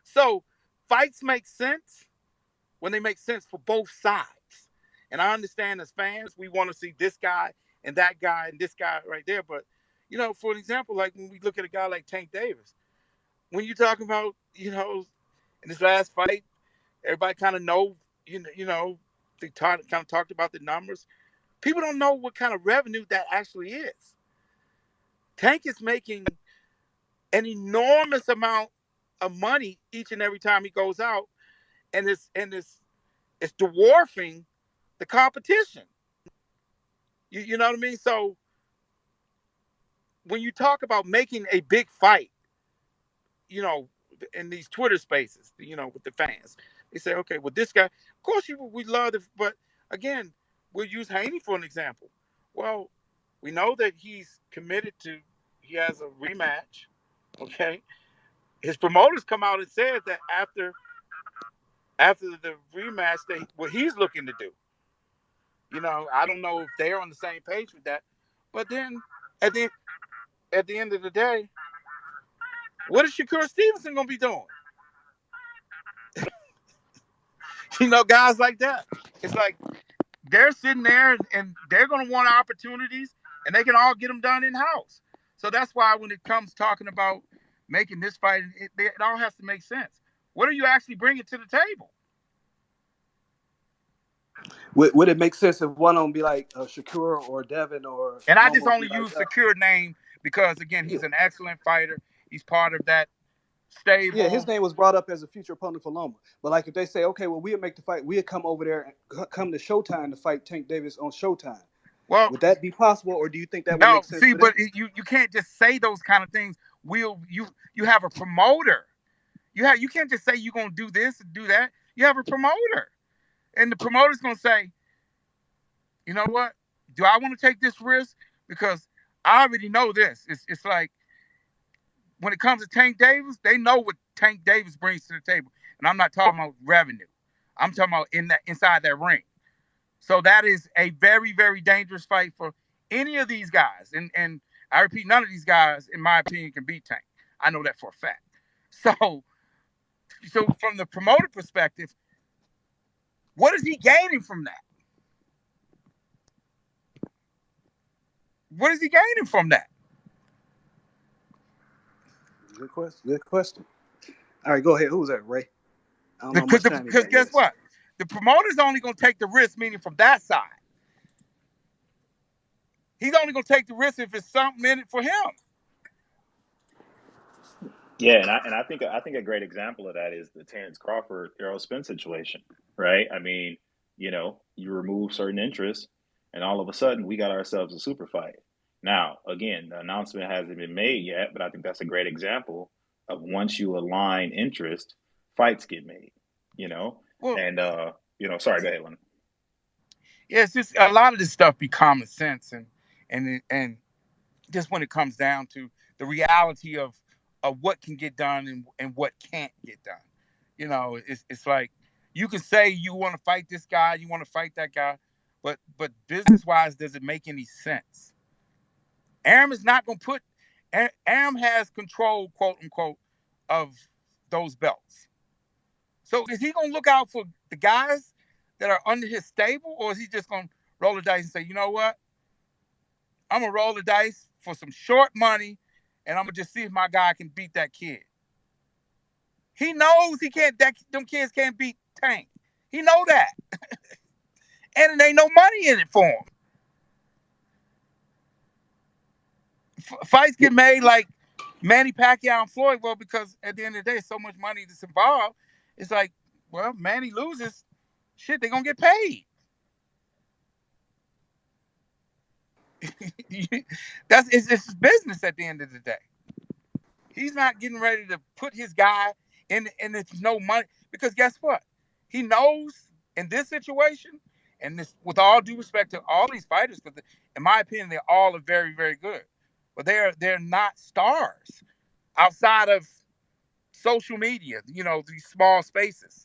So fights make sense when they make sense for both sides. And I understand as fans, we want to see this guy and this guy right there. But, for an example, like when we look at a guy like Tank Davis, when you're talking about, in this last fight, everybody kind of know, they kind of talked about the numbers. People don't know what kind of revenue that actually is. Tank is making an enormous amount of money each and every time he goes out, and it's dwarfing the competition. You know what I mean? So when you talk about making a big fight, you know, in these Twitter spaces, with the fans, they say, okay, well, this guy, of course, we love it, but again, we'll use Haney for an example. Well, we know that he's committed to, he has a rematch. Okay, his promoters come out and said that after the rematch, what he's looking to do. I don't know if they're on the same page with that, but then at the at the end of the day, what is Shakur Stevenson gonna be doing? Guys like that. It's like they're sitting there and they're gonna want opportunities, and they can all get them done in house. So that's why when it comes talking about making this fight, it all has to make sense. What are you actually bringing to the table? Would it make sense if one of them be like Shakur or Devin or And I just Loma be only like, use Secure name because again, yeah, he's an excellent fighter. He's part of that yeah, his stable. name was brought up as a future opponent for Loma. But like if they say, okay, well, we'll make the fight, we'll come over there and come to Showtime to fight Tank Davis on Showtime. Well, Would that be possible, or do you think that would no, make sense see, for but them? you can't just say those kind of things. You have a promoter. You can't just say you're gonna do this and do that. You have a promoter, and the promoter's gonna say, you know what? Do I want to take this risk? Because I already know this. It's like when it comes to Tank Davis, they know what Tank Davis brings to the table, and I'm not talking about revenue. I'm talking about inside that ring. So that is a very, very dangerous fight for any of these guys. And I repeat, none of these guys, in my opinion, can beat Tank. I know that for a fact. So from the promoter perspective, what is he gaining from that? What is he gaining from that? Good question. Good question. All right, go ahead. Who was that, Ray? I don't know how Because much time you because got. guess Yes. what? The promoter's only going to take the risk, meaning from that side. He's only going to take the risk if it's something in it for him. Yeah, and I think a great example of that is the Terrence Crawford Errol Spence situation, right? I mean, you remove certain interests, and all of a sudden we got ourselves a super fight. Now, again, the announcement hasn't been made yet, but I think that's a great example of once you align interest, fights get made. You know, Well, and sorry, go ahead, Lynn. yeah, it's just a lot of this stuff be common sense, and just when it comes down to the reality of what can get done and what can't get done. It's like you can say you want to fight this guy, you want to fight that guy, but business wise, does it make any sense? Aram is not going to put. Aram has control, quote unquote, of those belts. So is he going to look out for the guys that are under his stable, or is he just going to roll the dice and say, you know what, I'm gonna roll the dice for some short money, and I'm gonna just see if my guy can beat that kid. He knows he can't. Them kids can't beat Tank. He know that, and there ain't no money in it for him. Fights get made like Manny Pacquiao and Floyd. Well, because at the end of the day, so much money that's involved. It's like, well, Manny loses, shit, they gonna get paid. It's business at the end of the day. He's not getting ready to put his guy in it's no money because guess what? He knows in this situation, and this with all due respect to all these fighters, because in my opinion, they all are very, very good. But they're not stars outside of social media, these small spaces.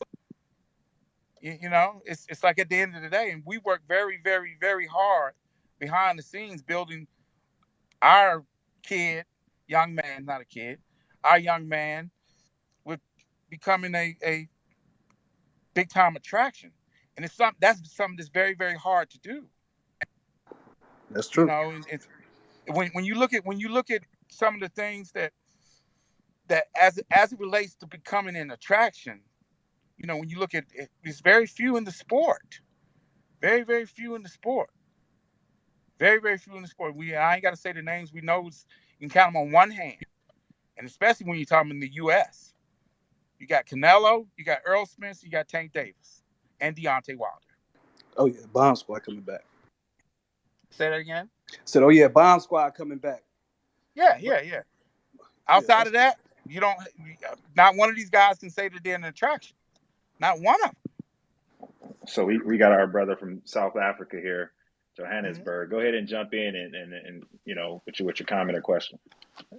It's like at the end of the day, and we work very, very, very hard behind the scenes building our kid, young man, not a kid, our young man with becoming a big time attraction, and that's something that's very very hard to do. That's You true. know, and it's when you look at some of the things that as it relates to becoming an attraction, you know, when you look at it, there's very few in the sport, very very few in the sport, very very few in the sport. I ain't got to say the names. We know you can count them on one hand, and especially when you're talking in the U.S. You got Canelo, you got Earl Spence, you got Tank Davis, and Deontay Wilder. Oh yeah, Bomb Squad coming back. Say that again. Said, oh yeah, Bomb Squad coming back. Yeah, But yeah, yeah. yeah, Outside that's of that, you don't. Not one of these guys can say that they're an attraction. Not one of So we got our brother from South Africa here, them. Johannesburg. Go ahead and jump in and with your comment or question.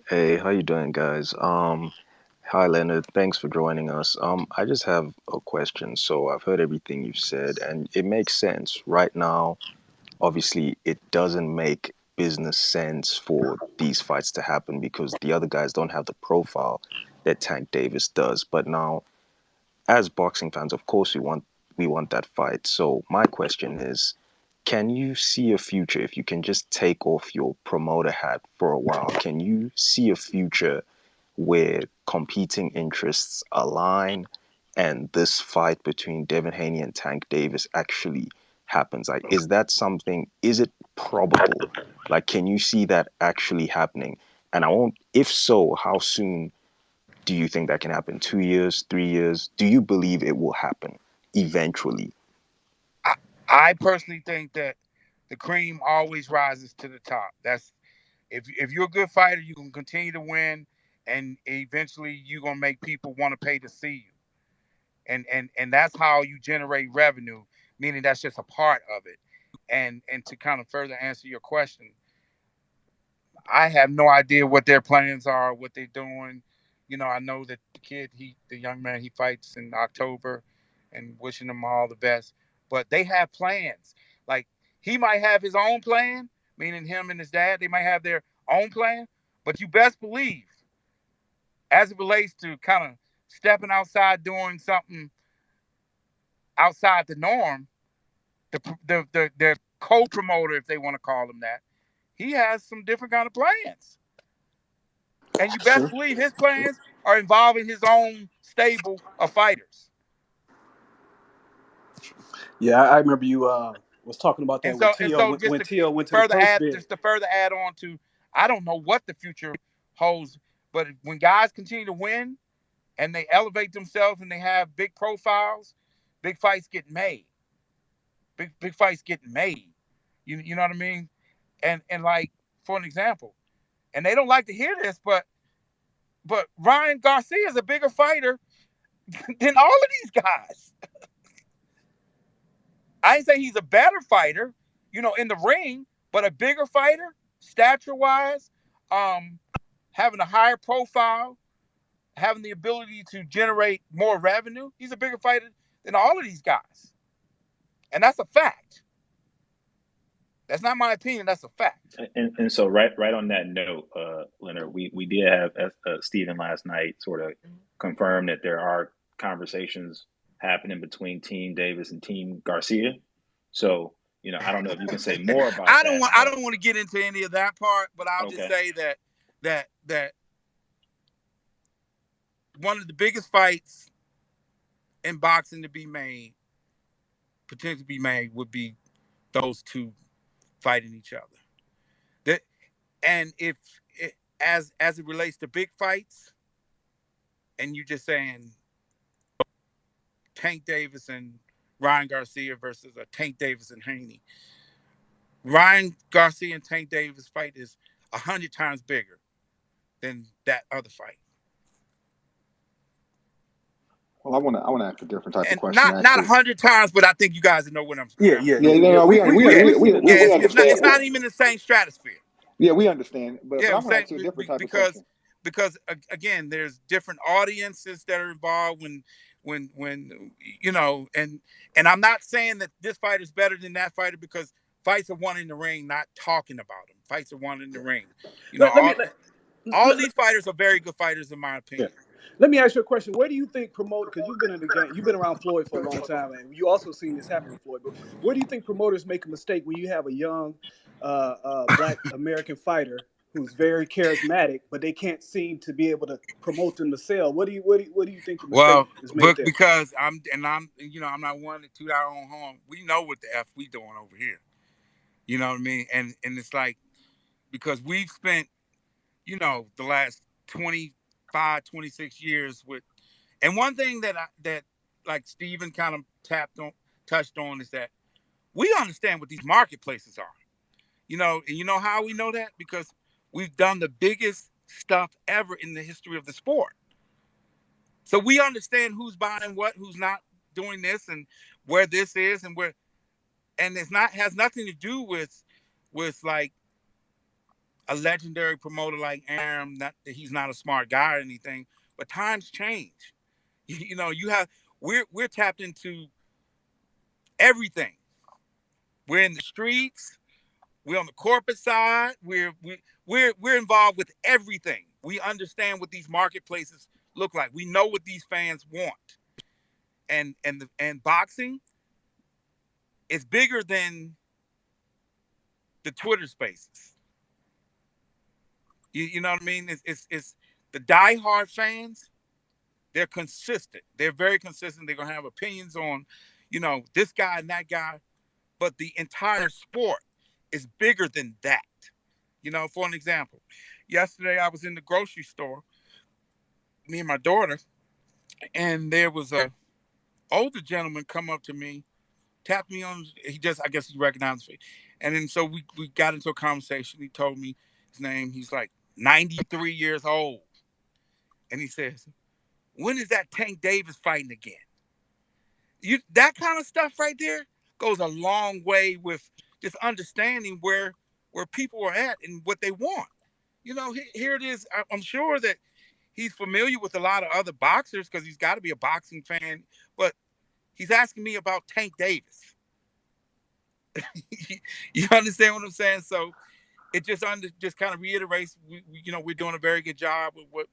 Hey, how you doing, guys? Hi, Leonard. Thanks for joining us. I just have a question. So I've heard everything you've said, and it makes sense. Right now, obviously, it doesn't make business sense for these fights to happen because the other guys don't have the profile that Tank Davis does. But now, as boxing fans, of course, we want that fight. So my question is, can you see a future if you can just take off your promoter hat for a while? Can you see a future where competing interests align and this fight between Devin Haney and Tank Davis actually happens? Like, is that something, is it probable? Like, can you see that actually happening? And I won't, if so, how soon do you think that can happen? 2 years, 3 years? Do you believe it will happen eventually? I, I personally think that the cream always rises to the top. That's if you're a good fighter, you can continue to win, and eventually you're gonna make people want to pay to see you. And that's how you generate revenue. Meaning that's just a part of it. And to kind of further answer your question, I have no idea what their plans are, what they're doing. You know, I know that the young man, he fights in October, and wishing them all the best. But they have plans. Like he might have his own plan, meaning him and his dad. They might have their own plan. But you best believe, as it relates to kind of stepping outside, doing something outside the norm, the co-promoter, if they want to call him that, he has some different kind of plans. And you best true. believe his plans are involving his own stable of fighters. Yeah, I remember you was talking about And that when so and Tio so went just when to Tio went to the further post add bid. just to further add on to, I don't know what the future holds, but when guys continue to win and they elevate themselves and they have big profiles, big fights get made. Big fights get made. You know what I mean? And like for an example, and they don't like to hear this, but Ryan Garcia is a bigger fighter than all of these guys. I ain't say he's a better fighter, you know, in the ring, but a bigger fighter, stature wise, um, having a higher profile, having the ability to generate more revenue. He's a bigger fighter than all of these guys, and that's a fact. That's not my opinion. That's a fact. And so right on that note, Leonard, we did have Stephen last night sort of confirm that there are conversations happening between Team Davis and Team Garcia. So I don't know if you can say more about that, I but don't want to get into any of that part, but I'll just okay, say that one of the biggest fights in boxing to be made, potentially be made, would be those two fighting each other. That and if it, as it relates to big fights, and you just saying Tank Davis and Ryan Garcia versus a Tank Davis and Haney. Ryan Garcia and Tank Davis fight is 100 times bigger than that other fight, Well, I want to ask a different type of and question, not a actually. 100 times, but I think you guys know what Yeah, I'm yeah, Yeah, yeah, no, yeah. no, yeah, yeah. we It's understand. not even in the same stratosphere. Yeah, we understand. But Yeah, I I'm want to saying ask you a different type of because question. again, there's different audiences that are involved when you know, and I'm not saying that this fighter is better than that fighter because fights are won in the ring, not talking about them. Fights are won in the ring. You know, Let me all let, of these fighters are very good fighters in my yeah. opinion. Let me ask you a question. Where do you think promote? Because you've been in the game, you've been around Floyd for a long time, and you also seen this happen with Floyd. But where do you think promoters make a mistake when you have a young Black American fighter who's very charismatic, but they can't seem to be able to promote them to sell? What do you think the mistake Well, is made but there? because I'm I'm not one to toot our own horn. We know what the f we doing over here. You know what I mean? And it's like because we've spent the last 25, 26 years with, and one thing that like Steven kind of touched on is that we understand what these marketplaces are. And you know how we know that? Because we've done the biggest stuff ever in the history of the sport. So we understand who's buying what, who's not doing this, and where this is, and it's not has nothing to do with like a legendary promoter like Aaron. Not that he's not a smart guy or anything, but times change. You have we're tapped into everything. We're in the streets. We're on the corporate side. We're involved with everything. We understand what these marketplaces look like. We know what these fans want, and boxing is bigger than the Twitter spaces. You know what I mean? It's the diehard fans. They're consistent. They're very consistent. They're gonna have opinions on, this guy and that guy, but the entire sport is bigger than that. For an example, yesterday I was in the grocery store, me and my daughter, and there was a older gentleman come up to me, tapped me on. I guess he recognized me, and then so we got into a conversation. He told me his name. He's like 93 years old, and he says, "When is that Tank Davis fighting again?" That kind of stuff right there goes a long way with just understanding where people are at and what they want. Here it is. I'm sure that he's familiar with a lot of other boxers because he's got to be a boxing fan, but he's asking me about Tank Davis. You understand what I'm saying? So it just kind of reiterates we're doing a very good job with what,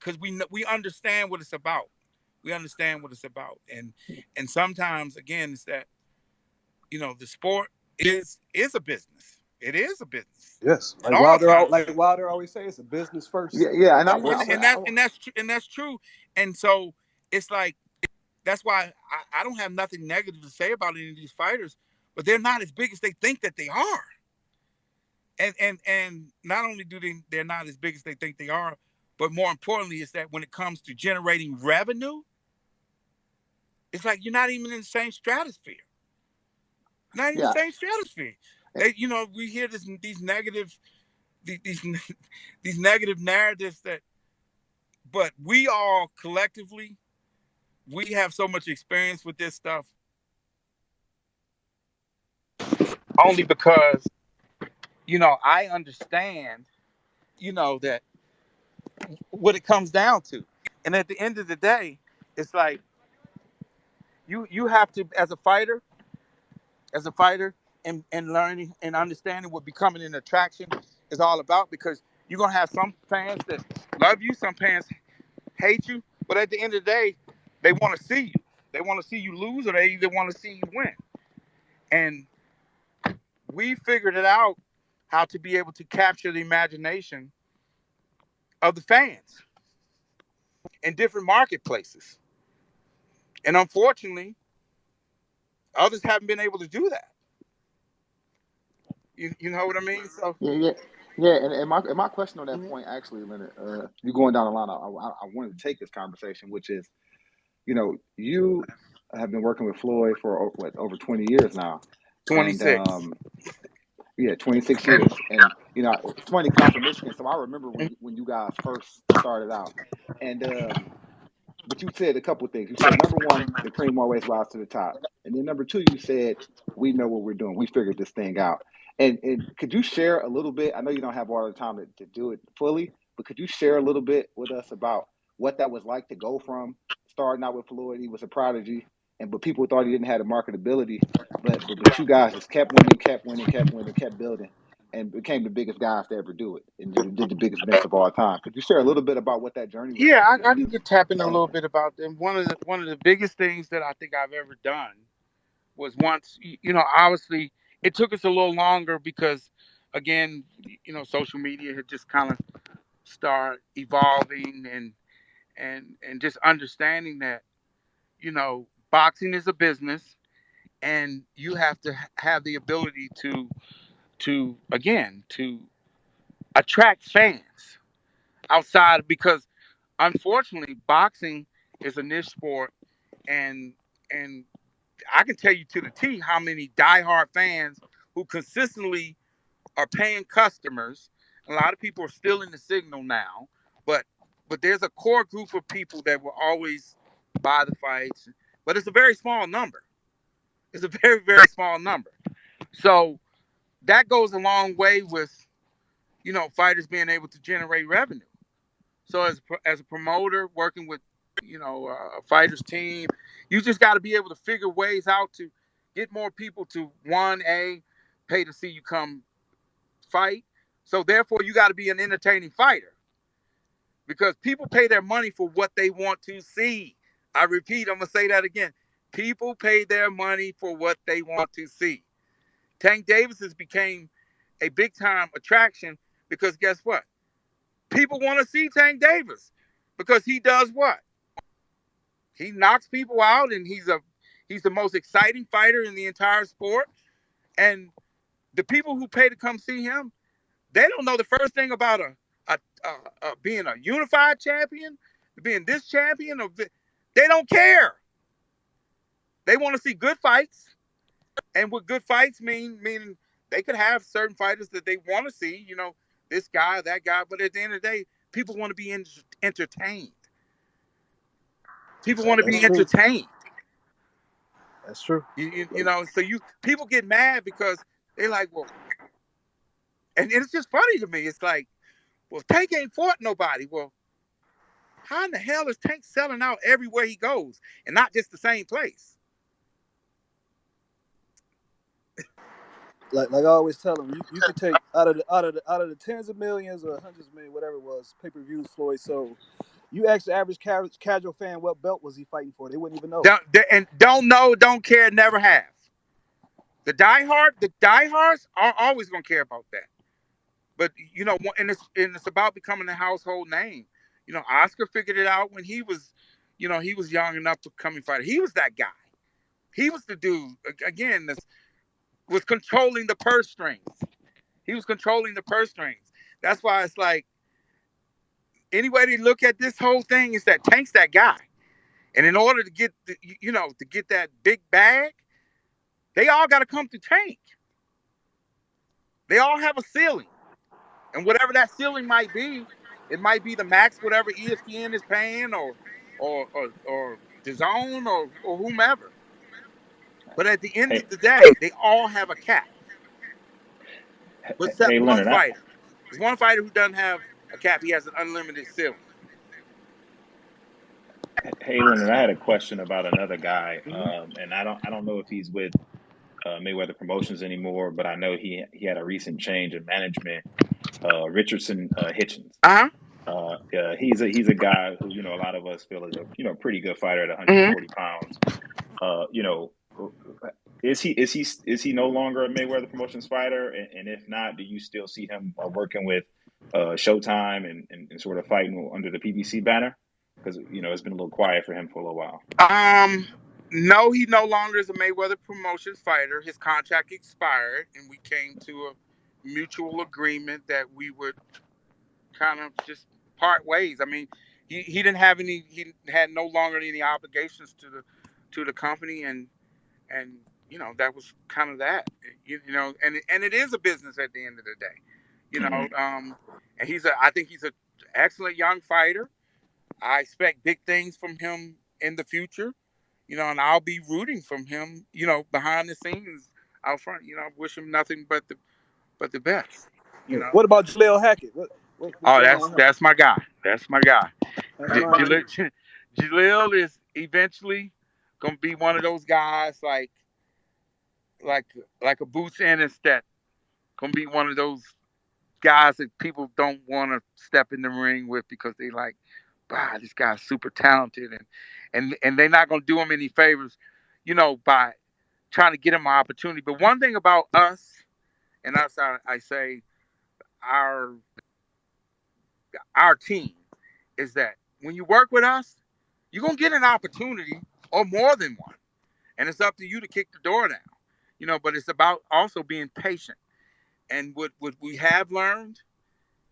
because we understand what it's about. We understand what it's about, and sometimes again it's that the sport is a business. It is a business Yes, at all times. Like Wilder always say, it's a business first. Yeah, yeah, and And, and that and that's true. And so it's like that's why I don't have nothing negative to say about any of these fighters, but they're not as big as they think that they are. And not only they're not as big as they think they are, but more importantly is that when it comes to generating revenue, it's like you're not even in the same stratosphere. Not in the yeah, same stratosphere. We hear these negative these these negative narratives but we all collectively we have so much experience with this stuff only because I understand that what it comes down to, and at the end of the day, it's like you have to as a fighter and learning and understanding what becoming an attraction is all about, because you're gonna have some fans that love you, some fans hate you, but at the end of the day, they want to see you. They want to see you lose, or they either want to see you win. And we figured it out how to be able to capture the imagination of the fans in different marketplaces. And unfortunately, others haven't been able to do that. You know what I mean? So yeah, yeah, yeah. And my question on that point, actually, Leonard, you going down the line, I wanted to take this conversation, which is, you have been working with Floyd for what, over 20 years now, and 26. yeah, 26 years. And it's funny because I'm from Michigan, so I remember when you guys first started out, and but you said a couple of things. You said, number one, the cream always rises to the top, and then number two, you said, we know what we're doing. We figured this thing out. And could you share a little bit? I know you don't have all the time to do it fully, but could you share a little bit with us about what that was like to go from starting out with Floyd? He was a prodigy, but people thought he didn't have the marketability, but you guys just kept winning, kept winning, kept winning, kept building. and became the biggest guys to ever do it, and did the biggest events of all time. Could you share a little bit about what that journey was Yeah, like for I you? need to tap in a little bit about them. One of the biggest things that I think I've ever done was once, obviously it took us a little longer because, again, social media had just kind of started evolving, and just understanding that, boxing is a business, and you have to have the ability to attract fans outside, because unfortunately boxing is a niche sport, and and I can tell you to the T how many diehard fans who consistently are paying customers. A lot of people are still in the signal now, but there's a core group of people that will always buy the fights, but it's a very small number. It's a very, very small number. So that goes a long way with, fighters being able to generate revenue. So as a promoter working with, a fighters team, you just got to be able to figure ways out to get more people to, one, a pay to see you come fight. So therefore, you got to be an entertaining fighter, because people pay their money for what they want to see. I repeat, I'm gonna say that again. People pay their money for what they want to see. Tank Davis has became a big time attraction because guess what? People want to see Tank Davis because he does what? He knocks people out, and he's the most exciting fighter in the entire sport. And the people who pay to come see him, they don't know the first thing about being a unified champion, being this champion, they don't care. They want to see good fights, and what good fights meaning they could have certain fighters that they want to see, this guy, that guy, but at the end of the day, people want to be entertained. People want to That's be true. entertained. That's true. So people get mad because they're like, well, and it's just funny to me. It's like, well, Tank ain't fought nobody. Well, how in the hell is Tank selling out everywhere he goes and not just the same place? Like I always tell them, you could take out of the tens of millions or hundreds of million, whatever it was, pay per views Floyd sold. You ask the average casual fan what belt was he fighting for, they wouldn't even know. And don't know, don't care, never have. The diehards are always gonna care about that. But and it's about becoming a household name. Oscar figured it out when he was young enough to come and fight. He was that guy. He was the dude again that was controlling the purse strings. He was controlling the purse strings. That's why it's like any way they look at this whole thing is that Tank's that guy. And in order to get to get that big bag, they all got to come through Tank. They all have a ceiling, and whatever that ceiling might be, it might be the max whatever ESPN is paying, or DAZN, or whomever. But at the end Hey, of the day, they all have a cap, except hey, one Leonard. fighter. There's one fighter who doesn't have a cap. He has an unlimited ceiling. Hey, Leonard. I had a question about another guy, Hmm. and I don't know if he's with Mayweather Promotions anymore, but I know he had a recent change in management. Richardson Hitchens. Uh huh. He's a guy who a lot of us feel is a pretty good fighter at Mm-hmm. 140 pounds. You know, is he no longer a Mayweather Promotions fighter? And if not, do you still see him working with Showtime and sort of fighting under the PBC banner? Because it's been a little quiet for him for a little while. Um, no, he no longer is a Mayweather Promotions fighter. His contract expired, and we came to a mutual agreement that we would kind of just part ways. I mean, he didn't have any. He had no longer any obligations to the company, and that was kind of that. And it is a business at the end of the day. You Hmm. know, and I think he's an excellent young fighter. I expect big things from him in the future. And I'll be rooting from him. Behind the scenes, out front. Wish him nothing but the best. You know. What about Jaleel Hackett? What's Oh, going on that's with him? that's my guy. That's my guy. That's mine too. Jalil is eventually gonna be one of those guys like like a boots in and step. Gonna be one of those guys that people don't want to step in the ring with because they like, wow, this guy's super talented, and they're not gonna do him any favors, by trying to get him an opportunity. But one thing about us, and that's how I say our our team, is that when you work with us, you're gonna get an opportunity or more than one, and it's up to you to kick the door down. But it's about also being patient. And what we have learned,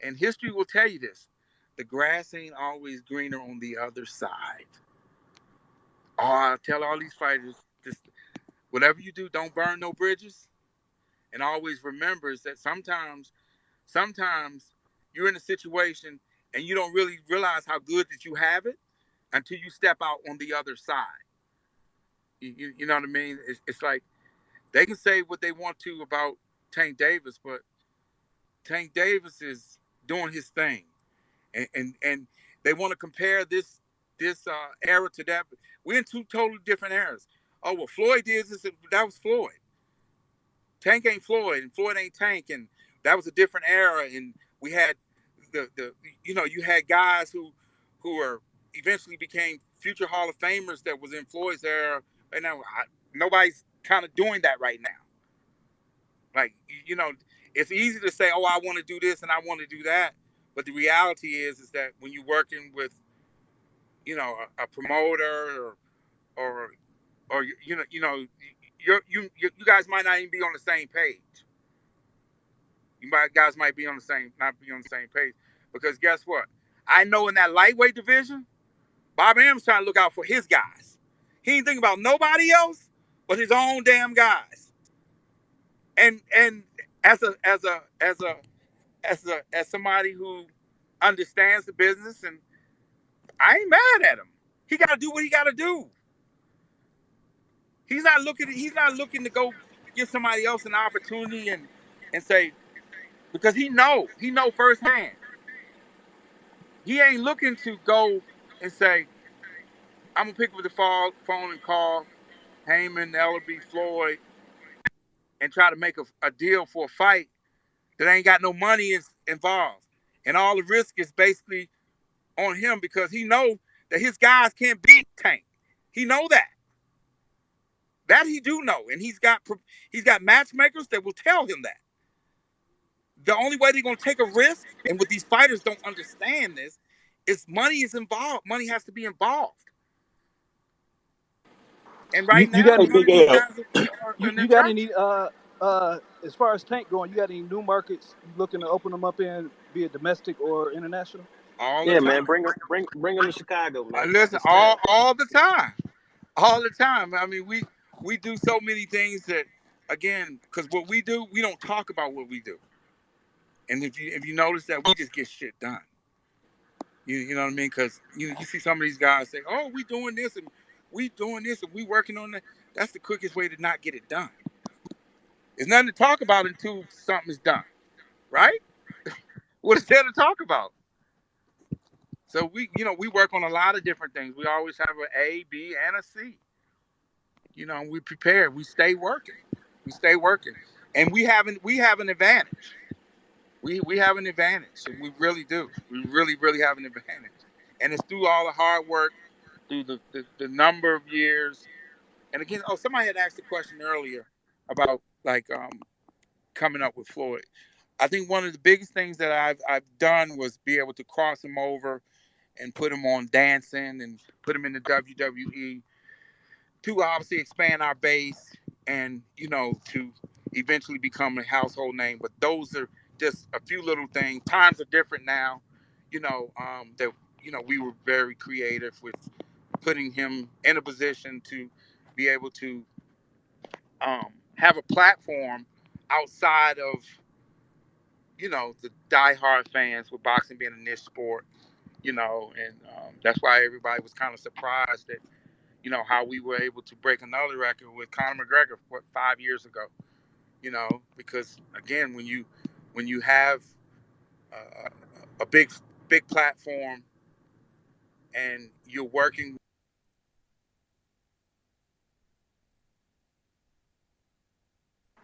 and history will tell you this: the grass ain't always greener on the other side. Oh, I tell all these fighters, just whatever you do, don't burn no bridges, and always remember is that sometimes you're in a situation and you don't really realize how good that you have it until you step out on the other side. You know what I mean? It's like they can say what they want to about Tank Davis, but Tank Davis is doing his thing, and they want to compare this era to that. We're in two totally different eras. Oh well, Floyd did this. That was Floyd. Tank ain't Floyd, and Floyd ain't Tank, and that was a different era. And we had the you had guys who are eventually became future Hall of Famers that was in Floyd's era. And now nobody's kind of doing that right now. Like it's easy to say, oh, I want to do this and I want to do that, but the reality is that when you're working with a promoter or or you guys might not even be on the same page. Guys might be on the same not be on the same page because guess what? I know in that lightweight division, Bob Arum's trying to look out for his guys. He ain't thinking about nobody else but his own damn guys. And as somebody who understands the business, and I ain't mad at him. He got to do what he got to do. He's not looking to go give somebody else an opportunity and say because he know firsthand. He ain't looking to go and say I'm gonna pick up the phone and call Heyman, Ellerbe, Floyd, and try to make a deal for a fight that ain't got no money involved, and all the risk is basically on him because he know that his guys can't beat Tank. He know that. That he do know, and he's got matchmakers that will tell him that. The only way they're gonna take a risk, and what these fighters don't understand is money is involved. Money has to be involved, and You right you now got Hey, any none Big of these L. guys are you in got traction any as far as Tank going, you got any new markets you looking to open them up in, be it domestic or international? all the Yeah, man, time. bring him to Chicago, man. Listen, It's time. all the time, all the time. I mean, we do so many things that, again, because what we do, we don't talk about what we do. And if you notice that, we just get shit done. You know what I mean? Because you see some of these guys say, "Oh, we doing this and we doing this and we working on that." That's the quickest way to not get it done. There's nothing to talk about until something is done, right? What is there to talk about? So we work on a lot of different things. We always have an A, B, and a C. We prepare. We stay working. We stay working, and we have an advantage. We have an advantage. We really do. We really really have an advantage, and it's through all the hard work, through the number of years. And again, somebody had asked a question earlier about like coming up with Floyd. I think one of the biggest things that I've done was be able to cross him over and put him on dancing and put him in the WWE to obviously expand our base and to eventually become a household name. But those are just a few little things. Times are different now. That we were very creative with putting him in a position to be able to have a platform outside of the diehard fans with boxing being a niche sport. And that's why everybody was kind of surprised that how we were able to break another record with Conor McGregor 5 years ago. Because again, when you have a big platform and you're working